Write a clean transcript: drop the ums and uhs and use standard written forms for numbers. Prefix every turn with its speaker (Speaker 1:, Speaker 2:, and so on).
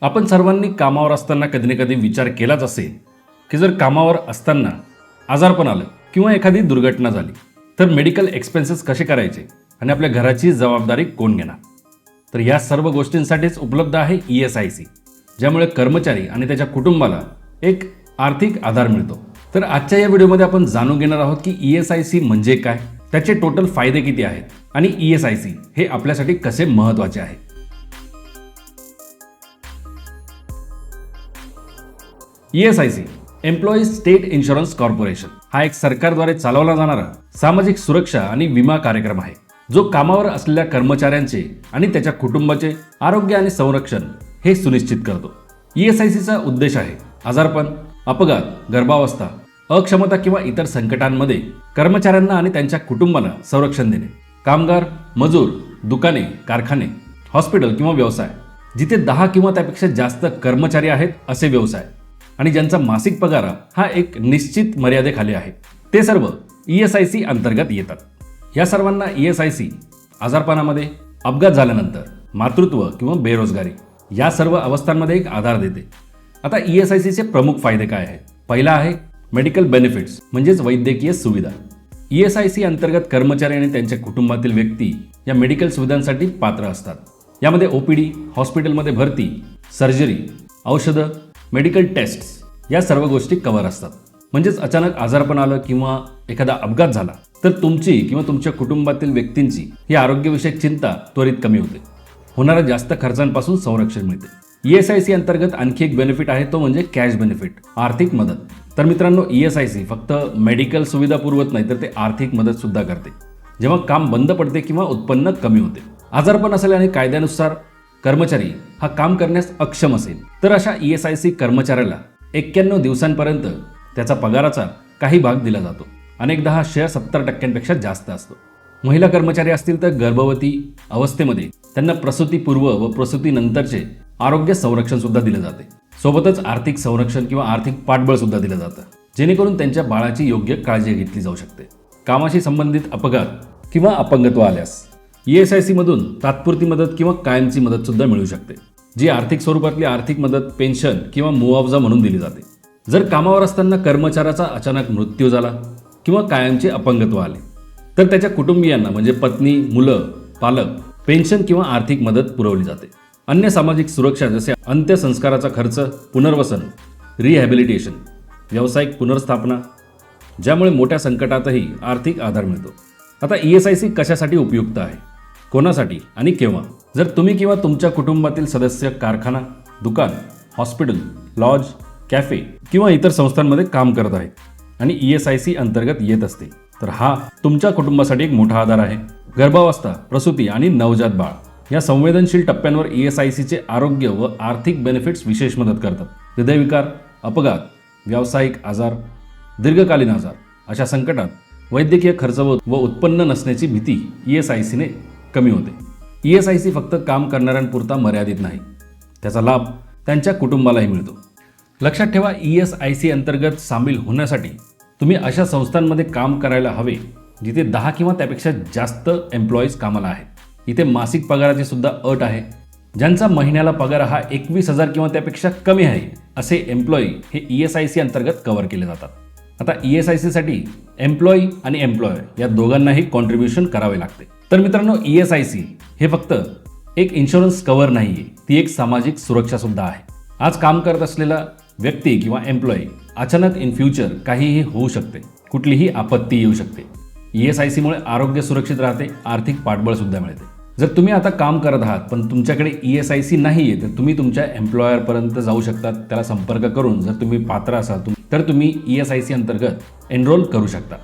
Speaker 1: आपण सर्वांनी कामावर असताना कधी ना कधी विचार केलाच असेल की जर कामावर असताना आजारपण आलं किंवा एखादी दुर्घटना झाली तर मेडिकल एक्सपेन्सेस कसे करायचे आणि आपल्या घराची जबाबदारी कोण घेणार. तर या सर्व गोष्टींसाठीच उपलब्ध आहे ESIC, ज्यामुळे कर्मचारी आणि त्याच्या कुटुंबाला एक आर्थिक आधार मिळतो. तर आजच्या या व्हिडिओमध्ये आपण जाणून घेणार आहोत की ESIC म्हणजे काय, त्याचे टोटल फायदे किती आहेत आणि ESIC हे आपल्यासाठी कसे महत्त्वाचे आहे. ESIC employees state insurance corporation हा एक सरकारद्वारे चालवला जाणारा सामाजिक सुरक्षा आणि विमा कार्यक्रम आहे, जो कामावर असलेल्या कर्मचाऱ्यांचे आणि त्याच्या कुटुंबाचे आरोग्य आणि संरक्षण हे सुनिश्चित करतो. ESICचा उद्देश आहे आजारपण, अपघात, गर्भावस्था, अक्षमता किंवा इतर संकटांमध्ये कर्मचाऱ्यांना आणि त्यांच्या कुटुंबाला संरक्षण देणे. कामगार, मजूर, दुकाने, कारखाने, हॉस्पिटल किंवा व्यवसाय जिथे 10 किंवा त्यापेक्षा जास्त कर्मचारी आहेत असे व्यवसाय आणि ज्यांचा मासिक पगार हा एक निश्चित मर्यादेखाली आहे, ते सर्व ESIC अंतर्गत येतात. या सर्वांना ESIC आजारपणामध्ये, अपघात झाल्यानंतर, मातृत्व किंवा बेरोजगारी या सर्व अवस्थांमध्ये एक आधार देते. आता ESICचे प्रमुख फायदे काय आहेत? पहिला आहे मेडिकल बेनिफिट्स म्हणजेच वैद्यकीय सुविधा. ESIC अंतर्गत कर्मचारी आणि त्यांच्या कुटुंबातील व्यक्ती या मेडिकल सुविधांसाठी पात्र असतात. यामध्ये OPD, हॉस्पिटलमध्ये भरती, सर्जरी, औषधं, मेडिकल टेस्ट्स या सर्व गोष्टी कव्हर असतात. म्हणजेच अचानक आजारपण आलं किंवा एखादा अपघात झाला तर तुमची किंवा तुमच्या कुटुंबातील व्यक्तींची ही आरोग्यविषयक चिंता त्वरित कमी होते. होणाऱ्या जास्त खर्चांपासून संरक्षण मिळते. ESIC अंतर्गत आणखी एक बेनिफिट आहे, तो म्हणजे कॅश बेनिफिट, आर्थिक मदत. तर मित्रांनो, ESIC फक्त मेडिकल सुविधा पुरवत नाही तर ते आर्थिक मदत सुद्धा करते. जेव्हा काम बंद पडते किंवा उत्पन्न कमी होते, आजारपण असेल आणि कायद्यानुसार कर्मचारी हा काम करण्यास अक्षम असेल तर अशा ESIC कर्मचाऱ्याला 91 दिवसांपर्यंत त्याचा पगाराचा काही भाग दिला जातो. अनेकदा हा शेअर 70% जास्त असतो. महिला कर्मचारी असतील तर गर्भवती अवस्थेमध्ये त्यांना प्रसूतीपूर्व व प्रसूतीनंतरचे आरोग्य संरक्षण सुद्धा दिले जाते. सोबतच आर्थिक संरक्षण किंवा आर्थिक पाठबळ सुद्धा दिलं जातं, जेणेकरून त्यांच्या बाळाची योग्य काळजी घेतली जाऊ शकते. कामाशी संबंधित अपघात किंवा अपंगत्व आल्यास ESIC मधून तात्पुरती मदत किंवा कायमची मदत सुद्धा मिळू शकते, जी आर्थिक स्वरूपातली आर्थिक मदत, पेन्शन किंवा मुआवजा म्हणून दिली जाते. जर कामावर असताना कर्मचाऱ्याचा अचानक मृत्यू झाला किंवा कायमचे अपंगत्व आले तर त्याच्या कुटुंबियांना म्हणजे पत्नी, मुलं, पालक पेन्शन किंवा आर्थिक मदत पुरवली जाते. अन्य सामाजिक सुरक्षा जसे अंत्यसंस्काराचा खर्च, पुनर्वसन, रिहॅबिलिटेशन, व्यावसायिक पुनर्स्थापना, ज्यामुळे मोठ्या संकटातही आर्थिक आधार मिळतो. आता ESIC कशासाठी उपयुक्त आहे, कोणासाठी आणि केव्हा? जर तुम्ही किंवा तुमच्या कुटुंबातील सदस्य कारखाना, दुकान, हॉस्पिटल, लॉज, कॅफे किंवा इतर संस्थांमध्ये काम करत आहेत आणि ESIC अंतर्गत येत असतील तर हा तुमच्या कुटुंबासाठी एक मोठा आधार आहे. गर्भावस्था, प्रसूती आणि नवजात बाळ या संवेदनशील टप्प्यांवर ESICचे आरोग्य व आर्थिक बेनिफिट्स विशेष मदत करतात. हृदयविकार, अपघात, व्यावसायिक आजार, दीर्घकालीन आजार अशा संकटात वैद्यकीय खर्च व उत्पन्न नसण्याची भीती ESICने कमी होते. ESIC फक्त काम करणाऱ्यांपुरता मर्यादित नाही, त्याचा लाभ त्यांच्या कुटुंबालाही मिळतो. लक्षात ठेवा, ESIC अंतर्गत सामील होण्यासाठी तुम्ही अशा संस्थांमध्ये काम करायला हवे जिथे 10 किंवा त्यापेक्षा जास्त एम्प्लॉईज कामाला आहेत. इथे मासिक पगाराची सुद्धा अट आहे. ज्यांचा महिन्याला पगार हा 21,000 किंवा त्यापेक्षा कमी आहे असे एम्प्लॉई हे ESIC अंतर्गत कव्हर केले जातात. आता ESIC साठी एम्प्लॉई आणि एम्प्लॉयर या दोघांनाही कॉन्ट्रीब्युशन करावे लागते. तर मित्रांनो, ESIC हे फक्त एक इन्शुरन्स कव्हर नाहीये, ती एक सामाजिक सुरक्षा सुद्धा आहे. आज काम करत असलेला व्यक्ती किंवा एम्प्लॉई अचानक इन फ्युचर काहीही होऊ शकते, कुठलीही आपत्ती येऊ शकते. ESIC मुळे आरोग्य सुरक्षित राहते, आर्थिक पाठबळ सुद्धा मिळते. जर तुम्ही आता काम करत आहात पण तुमच्याकडे ESIC नाही आहे तर तुम्ही तुमच्या एम्प्लॉयरपर्यंत जाऊ शकता. त्याला संपर्क करून जर तुम्ही पात्र असाल तर तुम्ही ESIC अंतर्गत एनरोल करू शकता.